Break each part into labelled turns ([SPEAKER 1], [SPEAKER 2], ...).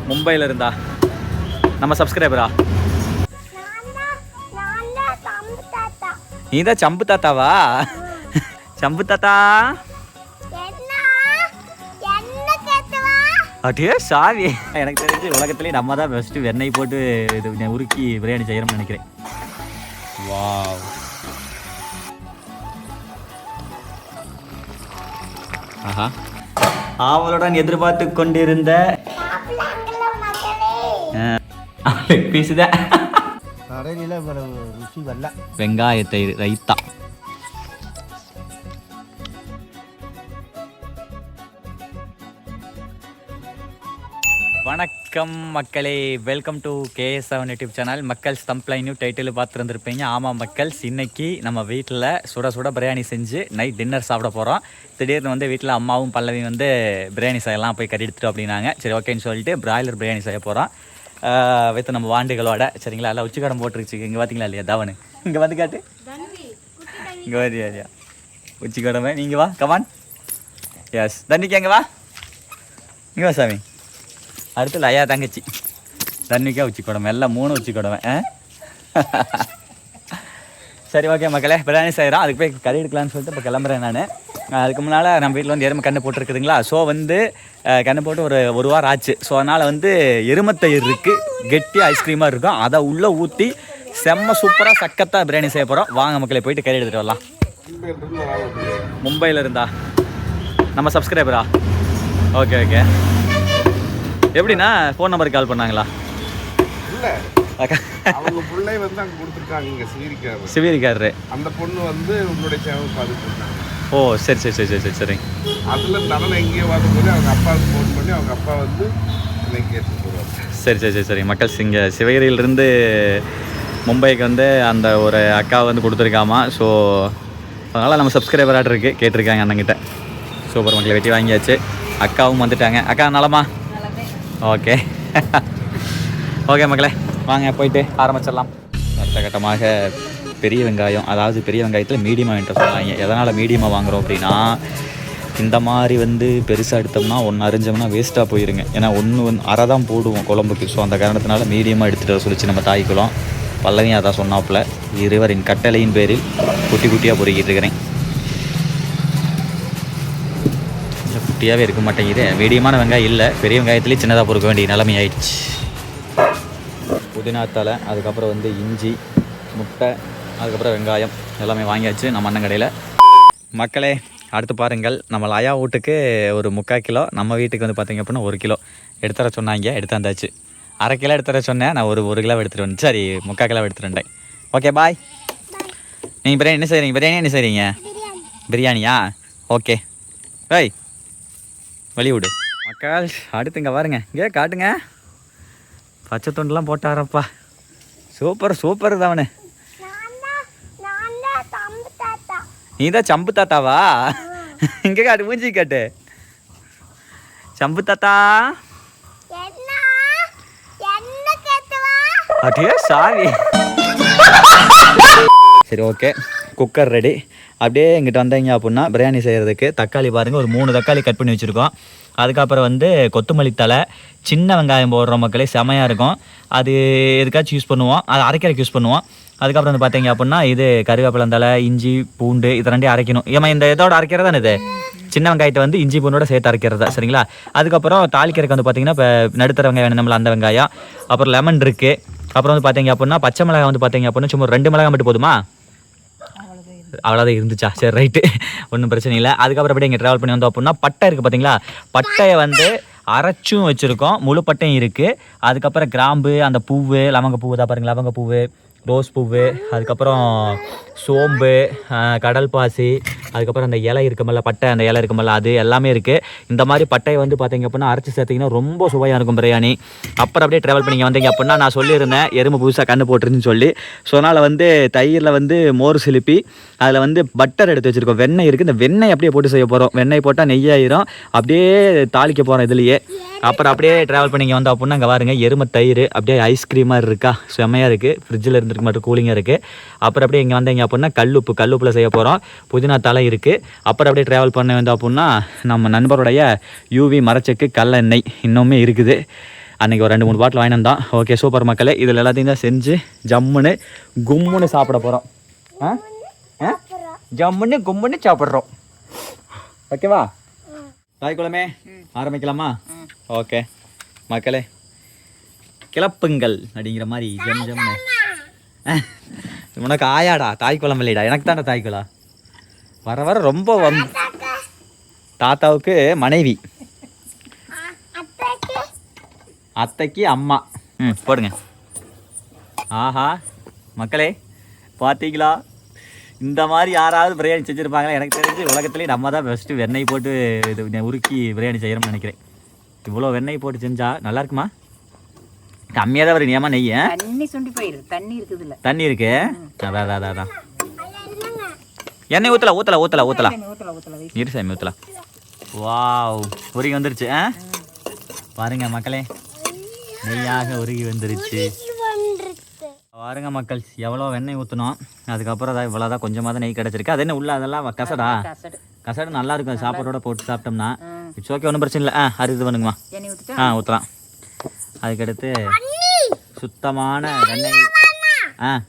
[SPEAKER 1] மும்பையில் இருந்தா நம்ம சப்ஸ்கிரைபரா? நீ தான் சம்பு தாத்தாவா? சம்பு தாத்தா அப்படியே சாவி. எனக்கு தெரிஞ்சு உலகத்துலேயே நம்ம தான் பெஸ்ட்டு வெண்ணெய் போட்டு இது உருக்கி பிரியாணி செய்யணும்னு நினைக்கிறேன். வாவ், ஆஹா, அவளுடன் எதிர்பார்த்து கொண்டிருந்த பீஸுதான் வெங்காயத்தை ரைத்தா. வணக்கம் மக்களே, welcome to KS7 YouTube channel. மக்கள் ஸ்டம்ப்லைன் டைட்டில் பார்த்துருந்துருப்பீங்க. ஆமாம் மக்கள்ஸ், இன்னைக்கு நம்ம வீட்டில் சுட சுட பிரியாணி செஞ்சு நைட் டின்னர் சாப்பிட போகிறோம். திடீர்னு வந்து வீட்டில் அம்மாவும் பல்லவியும் வந்து பிரியாணி செய்யலாம் போய் கறி எடுத்துட்டோம் அப்படின்னாங்க. சரி ஓகேன்னு சொல்லிட்டு பிராய்லர் பிரியாணி செய்ய போகிறோம் வைத்து நம்ம வாண்டுகளோட. சரிங்களா, எல்லாம் உச்சிக்கடம் போட்டுருச்சு. இங்கே பார்த்தீங்களா இல்லையா தவனு? இங்கே வந்து காட்டு, இங்கே வரியா இல்லையா உச்சிக்கடமை? நீங்கள் வா, கமான். எஸ் தண்ணிக்கு எங்கே வா, இங்கே வா சாமி. அடுத்து லயா தங்கச்சி தண்ணிக்கா உச்சிக்கொடமை, எல்லாம் 3 உச்சிக்கொடமை. சரி ஓகே மக்களே, பிரியாணி செய்கிறோம். அதுக்கு போய் கறி எடுக்கலான்னு சொல்லிட்டு இப்போ கிளம்புறேன் நான். அதுக்கு முன்னால் நம்ம வீட்டில் வந்து எருமை கன்று போட்டுருக்குதுங்களா. ஸோ வந்து கன்று போட்டு ஒரு வாரம் ஆச்சு. ஸோ அதனால் வந்து எருமத்தயிர் இருக்குது, கெட்டி ஐஸ்கிரீமாக இருக்கும். அதை உள்ளே ஊற்றி செம்ம சூப்பராக சக்கத்தாக பிரியாணி செய்ய போகிறோம். வாங்க மக்களே, போயிட்டு கறி எடுத்துகிட்டு வரலாம். மும்பையில் இருந்தா நம்ம சப்ஸ்கிரைபரா? Okay okay. எப்படின்னா ஃபோன் நம்பருக்கு கால் பண்ணாங்களா?
[SPEAKER 2] இல்லை, அவங்க பிள்ளை வந்து அங்கே கொடுத்துருக்காங்க. இங்கே
[SPEAKER 1] சிவீரிக்காரரு அந்த
[SPEAKER 2] பொண்ணு வந்து உங்களுடைய சேவை பார்த்துட்டு இருக்காங்க.
[SPEAKER 1] ஓ சரி சரி சரி சரி சரி.
[SPEAKER 2] அதில் தவணை எங்கேயோ பார்க்கும்போது அவங்க அப்பாவுக்கு ஃபோன் பண்ணி அவங்க அப்பா வந்து என்னை கேட்டு போடுவாங்க.
[SPEAKER 1] சரி சரி சரி சரி. மக்கள் இங்கே சிவகிரியிலிருந்து மும்பைக்கு வந்து அந்த ஒரு அக்கா வந்து கொடுத்துருக்காமா. ஸோ அதனால் நம்ம சப்ஸ்கிரைபராக இருக்குது, கேட்டிருக்காங்க அண்ணங்கிட்ட. சூப்பர் மக்களை, வெட்டி வாங்கியாச்சு. அக்காவும் வந்துட்டாங்க. அக்கா நலமா? ஓகே ஓகே மக்களே, வாங்க போயிட்டு ஆரம்பிச்சிடலாம். அடுத்த கட்டமாக பெரிய வெங்காயம், அதாவது பெரிய வெங்காயத்தில் மீடியமாக வாங்கிட்டு சொல்லுவாங்க. எதனால் மீடியமாக வாங்குகிறோம் அப்படின்னா, இந்த மாதிரி வந்து பெருசாக எடுத்தோம்னா ஒன்று அரிஞ்சோம்னா வேஸ்ட்டாக போயிருங்க. ஏன்னா ஒன்று அரை தான் போடுவோம் குழம்புக்கு. ஸோ அந்த காரணத்தினால மீடியமாக எடுத்துகிட்டு வர சொல்லிச்சு நம்ம தாய்க்குளம். பல்லவியும் அதான் சொன்னாப்புல. இருவரின் கட்டளையின் பேரில் குட்டி குட்டியாக பொறுக்கிட்டு இருக்கிறேன். குட்டியாகவே இருக்க மாட்டேங்குது. மீடியமான வெங்காயம் இல்லை, பெரிய வெங்காயத்துலேயே சின்னதாக பொறுக்க வேண்டிய நிலைமை ஆயிடுச்சு. புதினா தலை, அதுக்கப்புறம் வந்து இஞ்சி, முட்டை, அதுக்கப்புறம் வெங்காயம் எல்லாமே வாங்கியாச்சு நம்ம அண்ணன் கடையில். மக்களே அடுத்து பாருங்கள், நம்ம லயா வீட்டுக்கு ஒரு 3/4 கிலோ, நம்ம வீட்டுக்கு வந்து பார்த்திங்க அப்படின்னா 1 கிலோ எடுத்துற சொன்னாங்க. எடுத்தாந்தாச்சு. அரை கிலோ எடுத்துற சொன்னேன் நான். ஒரு கிலோ எடுத்துகிட்டு வந்து, சரி 3/4 கிலோ எடுத்துகிட்டு வந்தேன். Okay bye. நீங்கள் பிரியாணி என்ன செய்கிறீங்க? பிரியாணி என்ன செய்கிறீங்க? பிரியாணியா? ஓகே பாய், வெளிவிடு. மக்கள் அடுத்து இங்கே பாருங்க, இங்கே காட்டுங்க. பச்சை தொண்டெலாம் போட்டாரப்பா. சூப்பர் சூப்பர் தான். அவனு நீ தான் சம்பு தாத்தாவா? இங்கே காட்டு, மூஞ்சி காட்டு. சம்பு தாத்தா அப்படியே சாவி. சரி ஓகே, குக்கர் ரெடி. அப்படியே இங்கிட்ட வந்தீங்க அப்படின்னா பிரியாணி செய்கிறதுக்கு தக்காளி பாருங்கள், ஒரு 3 தக்காளி கட் பண்ணி வச்சுருக்கோம். அதுக்கப்புறம் வந்து கொத்தமல்லி தலை, சின்ன வெங்காயம் போடுற மக்களே செமையாக இருக்கும். அது எதுக்காச்சும் யூஸ் பண்ணுவோம், அது அரைக்கிறதுக்கு யூஸ் பண்ணுவோம். அதுக்கப்புறம் வந்து பார்த்தீங்க அப்படின்னா இது கருவேப்பிலந்தலை, இஞ்சி பூண்டு, இது 2 அரைக்கணும். ஏமா இந்த இதோட அரைக்கிறது தான் இது. சின்ன வெங்காயத்தை வந்து இஞ்சி பூண்டோட சேர்த்து அரைக்கிறதா, சரிங்களா? அதுக்கப்புறம் தாளிக்கிறதுக்கு வந்து பார்த்தீங்கன்னா இப்போ நடுத்தர வெங்காயம் வேணும் நம்மள, அந்த வெங்காயம். அப்புறம் லெமன் இருக்குது. அப்புறம் வந்து பார்த்தீங்க அப்படின்னா பச்சை மிளகாய் வந்து பார்த்தீங்க அப்படின்னா சும்மா 2 மிளகாய் மட்டும் போதுமா? அவ்வளோதான் இருந்துச்சா? சரி ரைட்டு, ஒன்றும் பிரச்சனை இல்லை. அதுக்கப்புறம் அப்படியே இங்கே ட்ராவல் பண்ணி வந்தோம் அப்படின்னா பட்டை இருக்குது பார்த்தீங்களா? பட்டையை வந்து அரைச்சும் வச்சுருக்கோம், முழு பட்டையும் இருக்குது. அதுக்கப்புறம் கிராம்பு, அந்த பூவு, லவங்க பூவு தான் பாருங்கள், லவங்க பூவு, ரோஸ் பூவு, அதுக்கப்புறம் சோம்பு, கடல் பாசி, அதுக்கப்புறம் அந்த இலை இருக்குமல்ல, பட்டை அந்த இலை இருக்குமல்ல, அது எல்லாமே இருக்குது. இந்த மாதிரி பட்டையை வந்து பார்த்தீங்க அப்படின்னா அரைச்சி சேர்த்திங்கன்னா ரொம்ப சுவையாக இருக்கும் பிரியாணி. அப்புறம் அப்படியே ட்ராவல் பண்ணிங்க வந்தீங்க அப்படின்னா நான் சொல்லியிருந்தேன் எருமை புதுசாக கண்ணு போட்டுருந்துன்னு சொல்லி. ஸோ அதனால் வந்து தயிரில் வந்து மோர் சிலுப்பி அதில் வந்து பட்டர் எடுத்து வச்சுருக்கோம், வெண்ணெய் இருக்குது. இந்த வெண்ணெய் அப்படியே போட்டு செய்ய போகிறோம். வெண்ணெய் போட்டால் நெய்யாயிரும், அப்படியே தாளிக்க போகிறோம் இதுலேயே. அப்புறம் அப்படியே ட்ராவல் பண்ணிங்க வந்தோம் அப்படின்னா அங்கே பாருங்க எருமை தயிர் அப்படியே ஐஸ்கிரீம் மாதிரி இருக்கா, செம்மையாக இருக்குது. ஃப்ரிட்ஜில் இருந்துருக்கு மட்டும் கூலிங்காக இருக்குது. அப்புறம் அப்படியே இங்கே வந்தீங்க அப்படின்னா கல்லுப்பில் செய்ய போகிறோம். புதினா தலை இருக்குது. அப்புறம் அப்படியே ட்ராவல் பண்ண வந்தோம் அப்படின்னா நம்ம நண்பருடைய யூவி மரச்செக்கு கல்லெண்ணெய் இன்னுமே இருக்குது. அன்றைக்கி ஒரு 2-3 பாட்டில் வாங்கிட்டு வந்தோம். ஓகே சூப்பர் மக்களே. இதில் எல்லாத்தையும் தான் செஞ்சு ஜம்முன்னு கும்முன்னு சாப்பிட போகிறோம். ஜம்முன்னு கும்முன்னு சாப்பிட்றோம். ஓகேவா தாய்க்குளமே ஆரம்பிக்கலாமா? ஓகே மக்களே கிளப்புங்கள் அப்படிங்கிற மாதிரி ஜம் ஜம்னு. உனக்கு ஆயாடா தாய்க்குளம் இல்லைடா, எனக்கு தான்டா தாய்க்குளா. வர வர ரொம்ப தாத்தாவுக்கு மனைவி, அத்தைக்கு அம்மா. போடுங்க. ஆஹா மக்களே பார்த்தீங்களா, இந்த மாதிரி யாராவது பிரியாணி செஞ்சுருப்பாங்களா? எனக்கு தெரிஞ்சு உலகத்துலேயே நம்ம தான் ஃபஸ்ட்டு வெண்ணெய் போட்டு இது உருக்கி பிரியாணி செய்கிறோம்னு நினைக்கிறேன். இவ்வளோ வெண்ணெய் போட்டு செஞ்சால் நல்லா இருக்குமா? கம்மியாக தான் வரும். ஏமா நெய்
[SPEAKER 3] தண்ணி சுண்டி போயிரு. தண்ணி இருக்குது இல்லை,
[SPEAKER 1] தண்ணி இருக்கு. அதான் எண்ணெய் ஊற்றலாம் இரு சாமி ஊற்றலாம். வாவ் உருகி வந்துருச்சு. பாருங்க மக்களே நெய்யாக உருகி வந்துருச்சு. பாருங்க மக்கள் எவ்வளோ வெண்ணெய் ஊற்றணும். அதுக்கப்புறம் அதான் இவ்வளோதான் கொஞ்சமாக தான் நெய் கிடச்சிருக்கு. அது என்ன உள்ள அதெல்லாம் கசடு நல்லா இருக்கும். சாப்பாடோட போட்டு சாப்பிட்டோம்னா இட்ஸ் ஓகே, ஒன்றும் பிரச்சனை இல்லை. அறுது பண்ணுங்கம்மா. ஊற்றலாம். அதுக்கடுத்து சுத்தமான வெண்ணெய்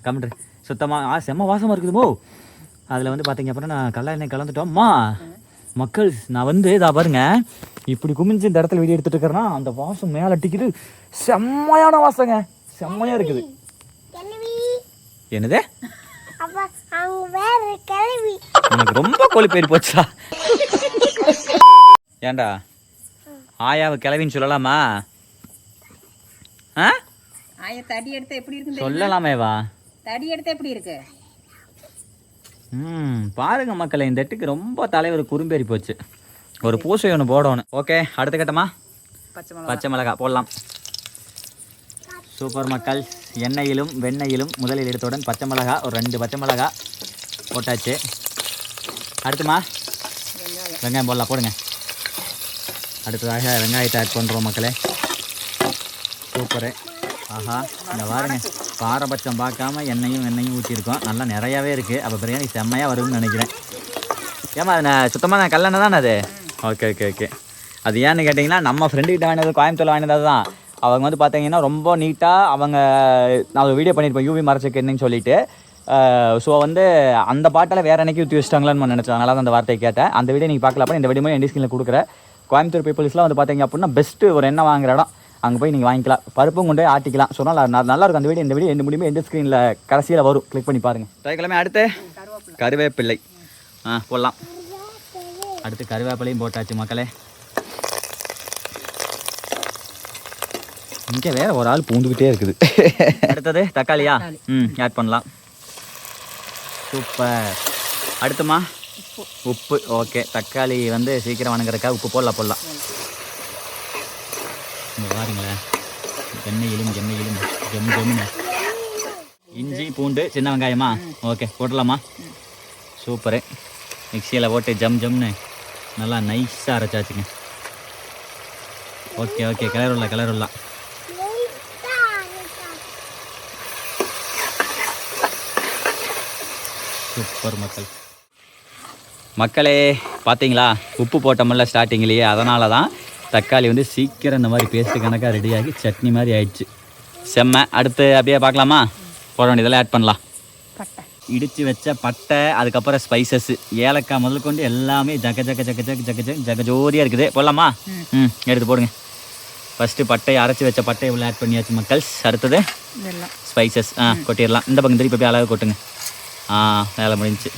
[SPEAKER 1] கம்மிட்டு சுத்தமாக செம்ம வாசமாக இருக்குதுமோ. அதில் வந்து பார்த்தீங்க அப்படின்னா நான் கடலை எண்ணெய் கலந்துட்டோம்மா. மக்கள் நான் வந்து இதாக பாருங்க இப்படி குமிஞ்சு இந்த இடத்துல வீடியோ எடுத்துட்டு இருக்கிறேன்னா அந்த வாசம் மேலே அட்டிக்குது. செம்மையான வாசங்க, செம்மையாக இருக்குது. என்னது எனக்கு ரொம்ப கோழி பேர் போச்சா? ஏண்டா ஆயாவை கிளவின்னு சொல்லலாமா?
[SPEAKER 3] தடி எடுத்தா எப்படி இருக்கு
[SPEAKER 1] சொல்லலாமேவா?
[SPEAKER 3] தடி எடுத்தா எப்படி இருக்கு?
[SPEAKER 1] பாருங்க மக்களே இந்த எட்டுக்கு ரொம்ப தலைவர் குறும்பேறி போச்சு. ஒரு பூசை ஒன்று போடணும். ஓகே அடுத்த கட்டமா பச்சை மிளகாய் போடலாம். சூப்பர் மக்கள். எண்ணெயிலும் வெண்ணெயிலும் முதலில் எடுத்தவுடன் பச்சை மிளகாய் ஒரு 2 பச்சை மிளகாய் போட்டாச்சு. அடுத்துமா வெங்காயம் போடலாம். போடுங்க. அடுத்ததாக வெங்காயத்தை ஆட் பண்ணுறோம் மக்களே. சூப்பரு. ஆஹா இந்த பாருங்க பாரபட்சம் பார்க்காம எண்ணெயும் ஊற்றிருக்கோம். நல்லா நிறையாவே இருக்குது. அப்போ பிரியாணி செம்மையாக வரும்னு நினைக்கிறேன். ஏமா அது நான் சுத்தமாக கல்லெண்ணெய் தானே அது? ஓகே. அது ஏன்னு கேட்டிங்கன்னா நம்ம ஃப்ரெண்டுக்கிட்ட வாங்கினது கோயம்புத்தூர் வாங்கினது தான். அவங்க வந்து பார்த்தீங்கன்னா ரொம்ப நீட்டாக அவங்க நான் வீடியோ பண்ணியிருப்பேன் யூவி மரச்செக்கு என்னன்னு சொல்லிட்டு. ஸோ வந்து அந்த பாட்டில் வேறு என்னைக்கு ஊற்றி வச்சிட்டாங்களான்னு நினச்சேன். அதனால தான் அந்த வார்த்தையை கேட்டேன். அந்த வீடியோ நீங்கள் பார்க்கல. இந்த வீடியோ என் ஸ்கிரீனில் கொடுக்குறேன். கோயம்புத்தூர் பீப்புள்ஸ்லாம் வந்து பார்த்தீங்க அப்படின்னா பெஸ்ட்டு ஒரு எண்ணெய் வாங்குற இடம். அங்கே போய் நீங்கள் வாங்கிக்கலாம். பருப்பும் கொண்டு போய் ஆட்டிக்கலாம். ஸோ நல்லா இருக்கும் அந்த வீடியோ. இந்த வீடியோ எந்த முடியுமே எந்த ஸ்க்ரீனில் கடைசியில் வரும். கிளிக் பண்ணி பாருங்கள். தைக்கிழமை அடுத்து கருவேப்பிள்ளை போடலாம். அடுத்து கருவேப்பிலையும் போட்டாச்சு மக்களே. இங்கே வேற ஒரு ஆள் பூந்துக்கிட்டே இருக்குது. அடுத்தது தக்காளியா ஆட் பண்ணலாம். சூப்பர். அடுத்துமா உப்பு. ஓகே தக்காளி வந்து சீக்கிரம் வணங்குறதுக்காக உப்பு போடலாம். இங்கே பாருங்களேன் எண்ணெயிலும் ஜம்முன்னு. இஞ்சி பூண்டு சின்ன வெங்காயமா? ஓகே போடலாமா? சூப்பரு. மிக்சியில் போட்டு ஜம்னு நல்லா நைஸாக அரைச்சாச்சுங்க. ஓகே கிளறுலாம். சூப்பர் மக்களே பார்த்தீங்களா உப்பு போட்டோம்ல ஸ்டார்டிங்லேயே. அதனால தான் தக்காளி வந்து சீக்கிரம் இந்த மாதிரி பேஸ்ட்டு கணக்காக ரெடியாகி சட்னி மாதிரி ஆயிடுச்சு. செம்ம. அடுத்து அப்படியே பார்க்கலாமா? போட வேண்டியதெல்லாம் ஆட் பண்ணலாம். இடித்து வச்ச பட்டை, அதுக்கப்புறம் ஸ்பைசஸ், ஏலக்காய் முதல் கொண்டு எல்லாமே ஜகஜோதியாக இருக்குது. போடலாமா? எடுத்து போடுங்க. ஃபஸ்ட்டு பட்டையை அரைச்சி வச்ச பட்டையை உள்ள ஆட் பண்ணியாச்சு மக்கள். அடுத்தது ஸ்பைசஸ் கொட்டிடலாம். இந்த பக்கம் திருப்பி அழகாக கொட்டுங்க. வேலை முடிஞ்சிச்சு.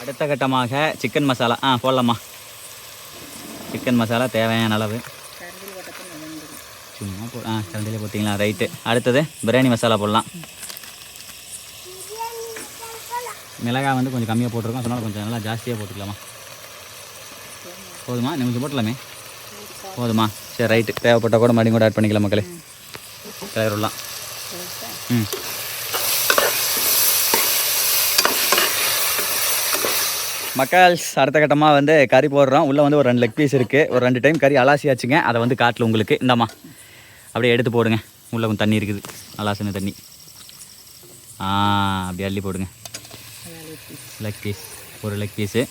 [SPEAKER 1] அடுத்த கட்டமாக சிக்கன் மசாலா போடலாமா? சிக்கன் மசாலா தேவையான அளவு சும்மா கரண்டிலே போட்டிங்களா? ரைட்டு. அடுத்தது பிரியாணி மசாலா போடலாம். மிளகாய் வந்து கொஞ்சம் கம்மியாக போட்டிருக்கோம். சொன்னால் கொஞ்சம் நல்லா ஜாஸ்தியாக போட்டுக்கலாமா? போதுமா? நீங்கள் கொஞ்சம் போட்டலாமே. போதுமா? சரி ரைட்டு. தேவைப்பட்டால் கூட மறுபடியும் கூட ஆட் பண்ணிக்கலாம் மக்களே. கிளறலாம். மக்கள் அடுத்த கட்டமாக வந்து கறி போடுறோம். உள்ளே வந்து ஒரு 2 லெக் பீஸ் இருக்குது. ஒரு 2 டைம் கறி அலாசியாச்சுங்க. அதை வந்து காட்டில் உங்களுக்கு இந்தாம்மா அப்படியே எடுத்து போடுங்க. உள்ளே கொஞ்சம் தண்ணி இருக்குது, அலாசின தண்ணி. அப்படி அள்ளி போடுங்க. லெக் பீஸ் ஒரு லெக் பீஸு,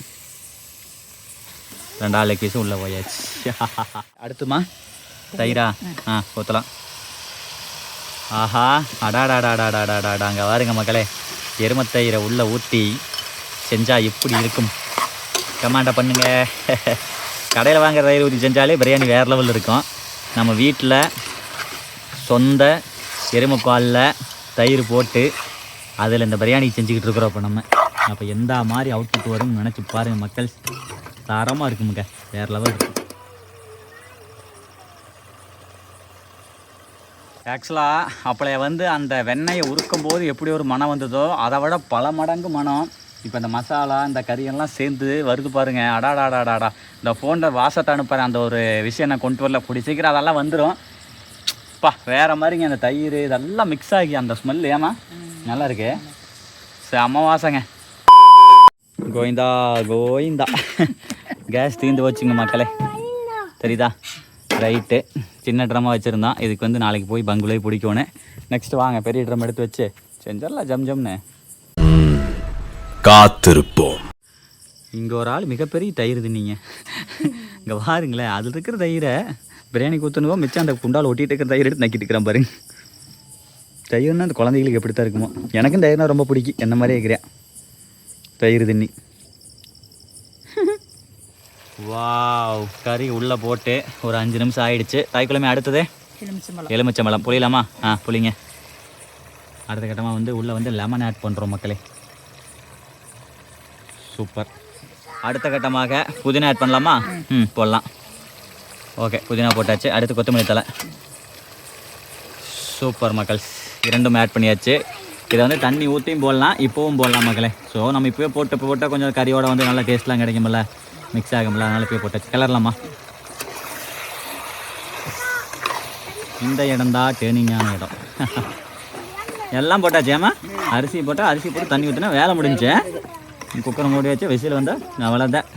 [SPEAKER 1] 2 லெக் பீஸும் உள்ளே போயாச்சு. அடுத்துமா தயிரா ஊற்றலாம். ஆஹா அடாடாடாடாடாடாடா, அங்கே பாருங்க மக்களே, எருமத்தயிரை உள்ளே ஊற்றி செஞ்சால் எப்படி இருக்கும் கமெண்டை பண்ணுங்க. கடையில் வாங்குற தயிர் ஊற்றி செஞ்சாலே பிரியாணி வேறு லெவலில் இருக்கும். நம்ம வீட்டில் சொந்த எருமைப்பாலில் தயிர் போட்டு அதில் இந்த பிரியாணி செஞ்சுக்கிட்டு இருக்கிறோம். இப்போ நம்ம அப்போ எந்த மாதிரி அவுட்புட் வரும்னு நினச்சி பாருங்கள் மக்கள். தரமாக இருக்குமுங்க, வேறு லெவல் இருக்கும். ஆக்சுவலாக அப்பளைய அந்த வெண்ணெயை உருக்கும் போது எப்படி ஒரு மனம் வந்ததோ அதை விட பல மடங்கு மனம் இப்போ இந்த மசாலா இந்த கறியெல்லாம் சேர்ந்து வருது பாருங்க. அடாடாடாடாடா, இந்த ஃபோனில் வாசத்தை அனுப்புகிறேன் அந்த ஒரு விஷயம் நான் கொண்டு வரல, கூடி சீக்கிரம் அதெல்லாம் வந்துடும். பா வேறு மாதிரிங்க, அந்த தயிர் இதெல்லாம் மிக்ஸ் ஆகி அந்த ஸ்மெல் ஏமா நல்லா இருக்கு. செம்ம வாசங்க. கோவிந்தா கோவிந்தா. கேஸ் தீர்ந்து வச்சுங்க மக்களே, தெரியுதா? ரைட்டு, சின்ன ட்ரம்மாக வச்சுருந்தான், இதுக்கு நாளைக்கு போய் பங்குலே பிடிக்கணும். நெக்ஸ்ட்டு வாங்க பெரிய ட்ரம் எடுத்து வச்சு செஞ்சிடலாம் ஜம் ஜம்னு.
[SPEAKER 4] காத்திருப்போம்.
[SPEAKER 1] இங்கே ஒரு ஆள் மிகப்பெரிய தயிர் தின்னீங்க. இங்கே பாருங்களேன், அதில் இருக்கிற தயிரை பிரியாணி ஊற்றணுவோ மிச்சம் அந்த குண்டால் ஒட்டிகிட்டு இருக்கிற தயிர் எடுத்து நக்கிட்டு இருக்கிறான் பாருங்க. தயிர்னா அந்த குழந்தைகளுக்கு எப்படி தான் இருக்குமோ, எனக்கும் தயிர்னா ரொம்ப பிடிக்கும். என்ன மாதிரி இருக்கிறேன் தயிர் தின்னி. வாவ், கறி உள்ளே போட்டு ஒரு 5 நிமிஷம் ஆகிடுச்சு. தாய்க்குழமை அடுத்தது எலுமிச்சம்பழம் புளியலாமா? புளிங்க. அடுத்த கட்டமாக உள்ளே லெமன் ஆட் பண்ணுறோம் மக்களே. சூப்பர். அடுத்த கட்டமாக புதினா ஆட் பண்ணலாமா? போடலாம். ஓகே, புதினா போட்டாச்சு. அடுத்து கொத்தமல்லி தலை. சூப்பர் மக்கள், 2ம் ஆட் பண்ணியாச்சு. இதை தண்ணி ஊற்றியும் போடலாம், இப்போவும் போடலாம் மக்களே. ஸோ நம்ம இப்போயே போட்டால் கொஞ்சம் கறியோட நல்லா டேஸ்ட்லாம் கிடைக்கும்ல, மிக்ஸ் ஆகும்ல, அதனால் இப்போயே போட்டாச்சு. கிளறலாமா? இந்த இடம் தான் டேர்னிங்கான இடம். எல்லாம் போட்டாச்சு. ஏமா அரிசி போட்டால் அரிசி போட்டு தண்ணி ஊற்றினா வேலை முடிஞ்சு. குக்கரை மூடி வச்சு விசில் வந்தால் அவ்வளோதான்,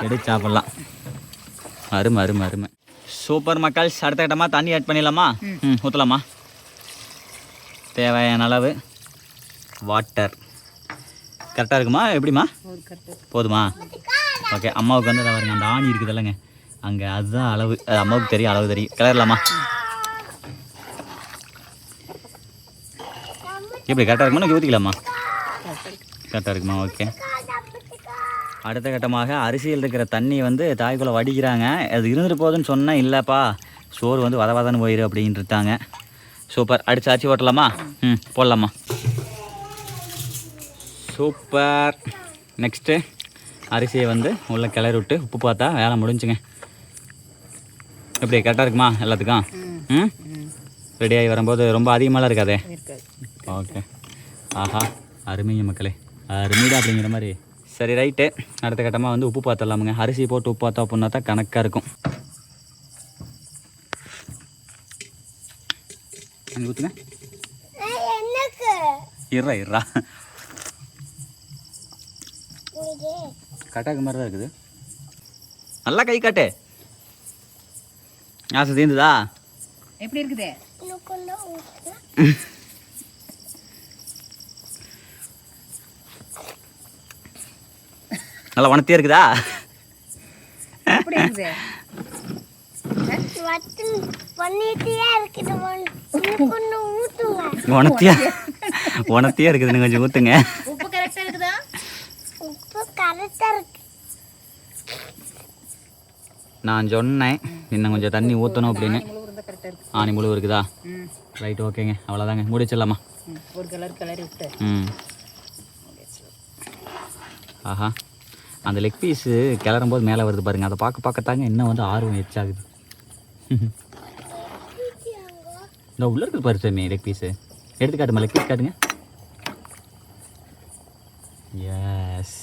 [SPEAKER 1] எடுத்து சாப்பிட்லாம். அருமை அருமை அருமை. சூப்பர் மக்கள். அடுத்த கட்டமாக தண்ணி ஆட் பண்ணிடலாமா? ஊற்றலாமா? தேவையான அளவு வாட்டர் கரெக்டாக இருக்குமா? எப்படிமா? போதுமா? ஓகே. அம்மாவுக்கு அதை பாருங்க, அந்த ஆணி இருக்குது இல்லைங்க அங்கே, அதுதான் அளவு. அது அம்மாவுக்கு தெரியும், அளவு தெரியும். கிளறலாமா? எப்படி கரெக்டாக இருக்குமா? ஊற்றிக்கலாமா? கரெக்டாக இருக்குமா? ஓகே. அடுத்த கட்டமாக அரிசியில் இருக்கிற தண்ணி தாய்க்குள்ளே வடிக்கிறாங்க. அது இருந்துட்டு போகுதுன்னு சொன்னால் இல்லைப்பா, சோறு வதவாதன்னு போயிரு அப்படின்ட்டுருக்காங்க. சூப்பர். அடிச்சு ஓட்டலாமா? போடலாமா? சூப்பர். நெக்ஸ்ட்டு அரிசியை உள்ளே கிளறி விட்டு உப்பு பார்த்தா வேலை முடிஞ்சுங்க. எப்படி கரெக்டாக இருக்குமா எல்லாத்துக்கும்? ரெடியாகி வரும்போது ரொம்ப அதிகமாகலாம் இருக்காதே. ஓகே. ஆஹா அருமைங்க மக்களே, அருமைடா அப்படிங்கிற மாதிரி. சரி ரைட்டு. அடுத்த கட்டமாக உப்பு பார்த்துடலாமுங்க. அரிசி போட்டு உப்பு பார்த்தா அப்படின்னா தான் கணக்காக இருக்கும். அங்கே ஊற்றுங்க. இருறா கட்டாக்கு மாதிரி தான் இருக்குது. நல்லா கை காட்டு. ஆசை தீர்ந்துதா?
[SPEAKER 3] எப்படி இருக்குது?
[SPEAKER 1] நல்லா உணர்த்தியா இருக்குதா? உணர்த்தியா இருக்குது, கொஞ்சம் ஊத்துங்க. நான் சொன்னேன் இன்னும் கொஞ்சம் தண்ணி ஊற்றணும் அப்படின்னு. ஆணி முழு இருக்குதா? ரைட், ஓகேங்க. அவ்வளோதாங்க, முடிச்சிடலாமா?
[SPEAKER 3] ஒரு கலர் விட்டு.
[SPEAKER 1] ஆஹா, அந்த லெக் பீஸு கிளறும் போது மேலே வருது பாருங்க, அதை பார்க்கத்தாங்க இன்னும் ஆர்வம் எச்சாகுது. இந்த உள்ள இருக்குது பாரு சாமி லெக் பீஸு. எடுத்து காட்டுமா? லெக் பீஸ் காட்டுங்க. எஸ்.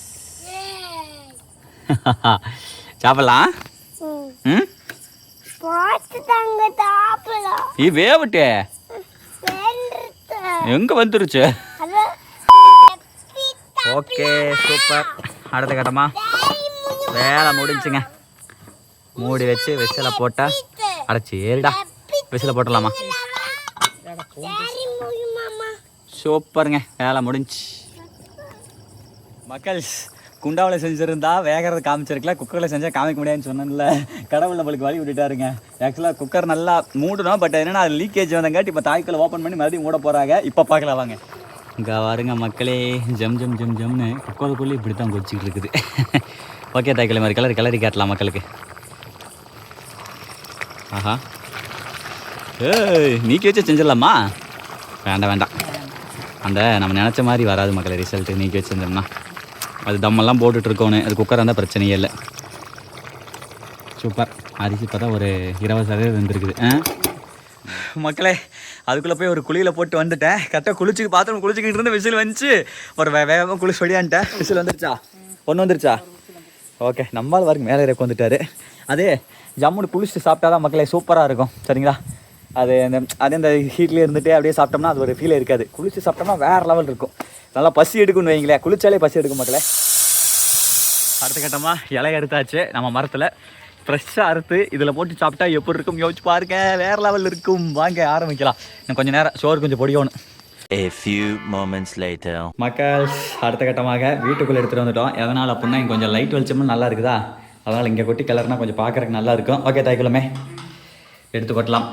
[SPEAKER 1] சாப்பிடலாம். வேவட்டே எங்க வந்துருச்சு? Okay super. அடுத்த கட்டமா வேலை முடிஞ்சுங்க. மூடி வச்சு விசில போட்டா அடைச்சி ஏறிடா. விசில போட்டலாமா? சூப்பருங்க, வேலை முடிஞ்சு. மக்கள் குண்டாவில் செஞ்சுருந்தா வேகிறது காமிச்சிருக்கல, குக்கரில் செஞ்சால் காமிக்க முடியாதுன்னு சொன்னேன்ல. கடவுள் நம்மளுக்கு வழி விட்டுட்டாருங்க. ஆக்சுவலாக குக்கர் நல்லா மூடணும், பட் என்னென்னா அது லீக்கேஜ் வந்தங்காட்டி இப்போ தாய்க்குள்ள ஓப்பன் பண்ணி மறுபடியும் மூட போகிறாங்க. இப்போ பார்க்கலாம் வாங்க. இங்கே வருங்க மக்களே, ஜம் ஜம் ஜம் ஜம்னு குக்கருக்குள்ளே இப்படி தான் கொச்சிக்கிட்டு இருக்குது. ஓகே தாய்க்குள்ள மாதிரி கிளறி காட்டலாம் மக்களுக்கு. ஆஹா, ஏய் நீக்கி வச்சு செஞ்சிடலாமா? வேண்டாம், அந்த நம்ம நினச்ச மாதிரி வராது மக்களை ரிசல்ட்டு. நீக்கி வச்சு செஞ்சோம்னா அது தம்மெல்லாம் போட்டுட்ருக்கோன்னு, அது குக்கராக இருந்தால் பிரச்சனையே இல்லை. சூப்பர். அரிசி பார்த்தா ஒரு 20% வந்துருக்குது. மக்களே அதுக்குள்ளே போய் ஒரு குழியில் போட்டு வந்துட்டேன். கரெக்டாக பாத்ரூம் குளிச்சுக்கிட்டு இருந்து விசில் வந்துச்சு. ஒரு வேகமாக குளிச்சு சொல்லியான்ட்டேன். விசில் வந்துருச்சா? ஒன்று வந்துருச்சா? ஓகே, நம்மளால் வரைக்கும் மேலே இறக்க வந்துட்டார். அதே ஜம்முன்னு குளிச்சுட்டு சாப்பிட்டா தான் மக்களே சூப்பராக இருக்கும். சரிங்களா? அது அந்த ஹீட்லேயே இருந்துகிட்டே அப்படியே சாப்பிட்டோம்னா அது ஒரு ஃபீலே இருக்காது. குளிச்சு சாப்பிட்டோம்னா வேறு லெவல் இருக்கும். நல்லா பசி எடுக்குன்னு வைங்களேன். குளிச்சாலே பசி எடுக்கும் மக்களே. அடுத்த கட்டமாக இலை எடுத்தாச்சு நம்ம மரத்தில். ஃப்ரெஷ்ஷாக அறுத்து இதில் போட்டு சாப்பிட்டா எப்படி இருக்கும் யோசிச்சு பாருங்க. வேறு லெவல் இருக்கும். வாங்க ஆரம்பிக்கலாம். இன்னும் கொஞ்சம் நேரம் சோறு கொஞ்சம் பொடியோணும்.
[SPEAKER 4] A few moments later.
[SPEAKER 1] மக்கள் அடுத்த கட்டமாக வீட்டுக்குள்ளே எடுத்துகிட்டு வந்துட்டோம். எதனால் அப்படின்னா இங்கே கொஞ்சம் லைட் வெளிச்சமும் நல்லா இருக்குதா, அதனால் இங்கே கொட்டி கலர்னா கொஞ்சம் பார்க்குறதுக்கு நல்லா இருக்கும். ஓகே தாய்க்குள்ளமே எடுத்து கொட்டலாம்.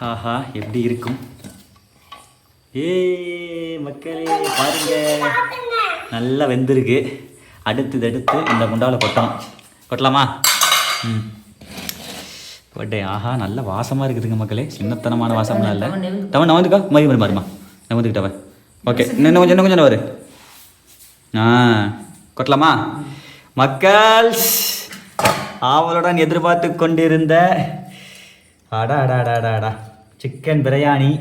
[SPEAKER 1] ஆஹா எப்படி இருக்கும். ஏ மக்களே பாருங்க, நல்லா வெந்திருக்கு. அடுத்து இந்த குண்டாவில் கொட்டலாமா? கொட்டே. ஆஹா நல்ல வாசமாக இருக்குதுங்க மக்களே. சின்னத்தனமான வாசம்லாம் இல்லை. தவன் நவந்துக்கா மாதிரி மாறுமா நவந்துக்கிட்டவ. ஓகே இன்னும் கொஞ்சம் வரு. கொட்டலாமா? மக்கள் ஆவலுடன் எதிர்பார்த்து கொண்டிருந்த அடாடாடாடாடா சிக்கன் பிரியாணி.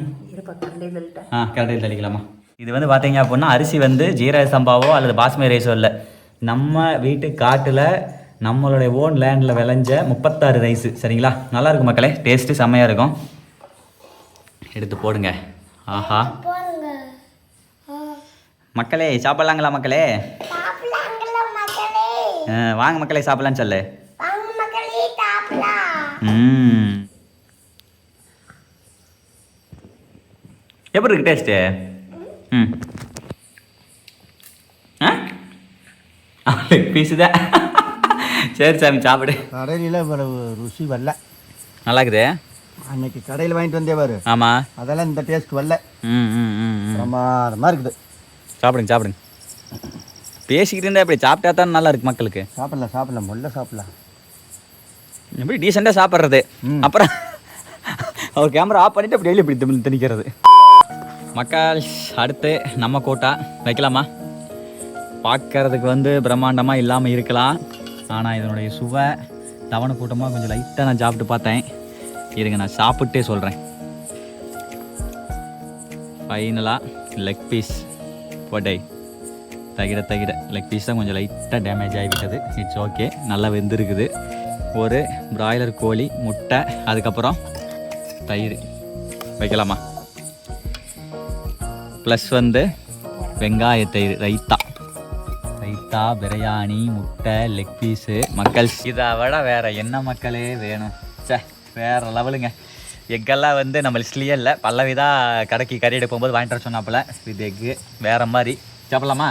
[SPEAKER 1] கரண்டையில் தள்ளிக்கலாமா? இது வந்து பார்த்தீங்க அப்படின்னா அரிசி வந்து ஜீரக சம்பாவோ அல்லது பாஸ்மதி ரைஸோ இல்லை, நம்ம வீட்டு காட்டில் நம்மளுடைய ஓன் லேண்டில் விளைஞ்ச 36 ரைஸு. சரிங்களா? நல்லாயிருக்கும் மக்களே, டேஸ்ட்டு செம்மையாக இருக்கும். எடுத்து போடுங்க. ஆஹா மக்களே சாப்பிட்லாங்களா மக்களே? வாங்க மக்களே சாப்பிட்லான்னு சொல்லு. எப்படி இருக்கு டேஸ்ட்டு? பீஸு தான். சரி சாமி சாப்பிடு.
[SPEAKER 5] கடையில் ருசி வரல.
[SPEAKER 1] நல்லா இருக்குது.
[SPEAKER 5] அன்னைக்கு கடையில் வாங்கிட்டு வந்தே பாரு.
[SPEAKER 1] ஆமாம்,
[SPEAKER 5] அதெல்லாம் இந்த டேஸ்ட் வரல. பிரமாதமாக இருக்குது.
[SPEAKER 1] சாப்பிடுங்க. பேசிக்கிட்டு இருந்தால் எப்படி சாப்பிட்டா தான் நல்லா இருக்கு மக்களுக்கு.
[SPEAKER 5] சாப்பிடலாம் முள்ள சாப்பிடலாம்.
[SPEAKER 1] எப்படி டீசெண்டாக சாப்பிட்றது. அப்புறம் அவர் கேமரா ஆஃப் பண்ணிவிட்டு அப்படி டெய்லி இப்படி திணிக்கிறது. மக்கள் அடுத்து நம்ம கோட்டா வைக்கலாமா? பார்க்கறதுக்கு வந்து பிரம்மாண்டமாக இல்லாமல் இருக்கலாம், ஆனால் இதனுடைய சுவை தவணை கூட்டமாக கொஞ்சம் லைட்டாக நான் சாப்பிட்டு பார்த்தேன். இருங்க நான் சாப்பிட்டே சொல்கிறேன். ஃபைனலாக லெக் பீஸ் போட்டை தகிட லெக் பீஸ் தான் கொஞ்சம் லைட்டாக டேமேஜ் ஆகிவிட்டது. இட்ஸ் ஓகே, நல்லா வெந்திருக்குது. ஒரு பிராய்லர் கோழி, முட்டை, அதுக்கப்புறம் தயிர் வைக்கலாமா? ப்ளஸ் வந்து வெங்காய தயிர், ரைத்தா பிரியாணி, முட்டை, லெக் பீஸு. மக்கள் இதை விட வேறு என்ன மக்களே வேணும்? வேறு லெவலுங்க. எக்கெல்லாம் வந்து நம்ம லிஸ்ட்லேயே இல்லை. பல்லவிதான் கடைக்கு கறி எடுக்க போகும்போது வாங்கிட்டு வர சொன்னாப்புல. இது எக்கு வேறு மாதிரி. சாப்பிட்லாமா?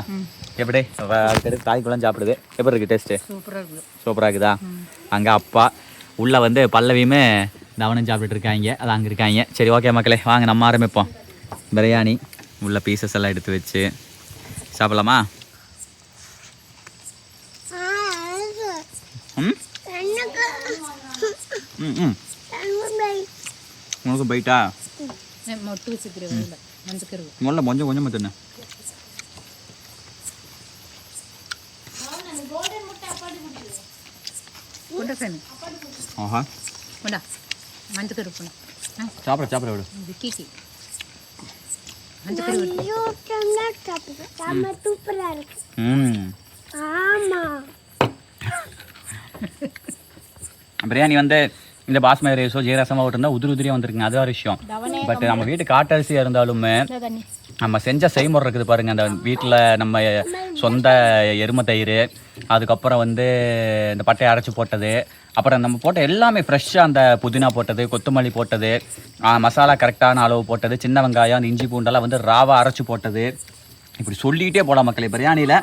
[SPEAKER 1] எப்படி அதுக்கடுத்து தாய்க்குள்ளம் சாப்பிடுது. எப்படி இருக்குது டேஸ்ட்டு? சூப்பராக இருக்குதா? அங்கே அப்பா உள்ளே வந்து பல்லவியுமே தவனம் சாப்பிட்டுட்டு இருக்காங்க. அது அங்கே இருக்காங்க. சரி ஓகே மக்களே வாங்க நம்ம ஆரம்பிப்போம். பிரியாணி உள்ள பீசஸ் எல்லாம் எடுத்து வச்சு சாப்பிட்லாமா? உனக்கு போயிட்டா முதல்ல கொஞ்சம் கொஞ்சமாக தின்னு. ஆஹா சாப்பிட விடு. பிரியாணி வந்து இந்த பாஸ்மதி ரைஸோ ஜீரசமாக இருந்தால் உதிரியாக வந்துருக்குங்க. அது ஒரு விஷயம். பட் நம்ம வீட்டு காட்டரிசியாக இருந்தாலுமே நம்ம செஞ்ச செய்முறை இருக்குது பாருங்கள். அந்த வீட்டில் நம்ம சொந்த எருமை தயிர், அதுக்கப்புறம் வந்து இந்த பட்டையை அரைச்சி போட்டது, அப்புறம் நம்ம போட்ட எல்லாமே ஃப்ரெஷ்ஷாக அந்த புதினா போட்டது, கொத்தமல்லி போட்டது, மசாலா கரெக்டான அளவு போட்டது, சின்ன வெங்காயம், அந்த இஞ்சி பூண்டெல்லாம் வந்து ராவாக அரைச்சி போட்டது, இப்படி சொல்லிக்கிட்டே போகலாம் மக்களே. பிரியாணியில்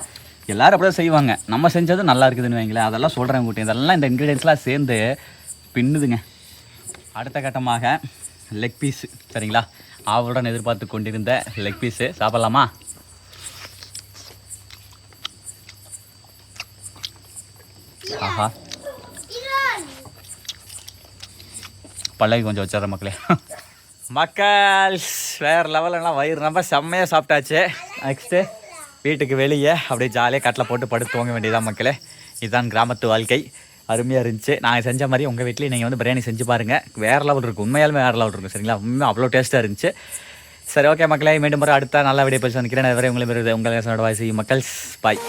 [SPEAKER 1] எல்லோரும் அப்படியே செய்வாங்க, நம்ம செஞ்சது நல்லா இருக்குதுன்னு வைங்களேன். அதெல்லாம் சொல்கிறேன் கூட்டி, இதெல்லாம் இந்த இன்க்ரீடியன்ஸ்லாம் சேர்ந்து பின்னுதுங்க. அடுத்த கட்டமாக லெக் பீஸு, சரிங்களா? ஆவலுடன் எதிர்பார்த்து கொண்டிருந்த லெக் பீஸு சாப்பிட்லாமா? ஆஹா, பல்லவி கொஞ்சம் வச்சிடறேன் மக்களே. மக்கள் வேறு லெவலெல்லாம் வயிறு நம்ம செம்மையாக சாப்பிட்டாச்சு. நெக்ஸ்ட்டு வீட்டுக்கு வெளியே அப்படியே ஜாலியாக கட்டில் போட்டு படுத்து தூங்க வேண்டியதான் மக்களே. இதுதான் கிராமத்து வாழ்க்கை. அருமையாக இருந்துச்சு. நாங்கள் செஞ்ச மாதிரி உங்கள் வீட்லேயும் நீங்கள் வந்து பிரியாணி செஞ்சு பாருங்கள். வேறு லெவல் இருக்கும், உண்மையாலுமே வேறு லெவல் இருக்கும், சரிங்களா? உண்மையாக அவ்வளோ டேஸ்ட்டாக இருந்துச்சு. சரி, ஓகே மக்களே, மீண்டும் முறை அடுத்த நல்ல வீடியோ பேசி வந்துக்கிறேன். வரை உங்களை உங்கள் வாய்ஸ் மக்கள் பாய்.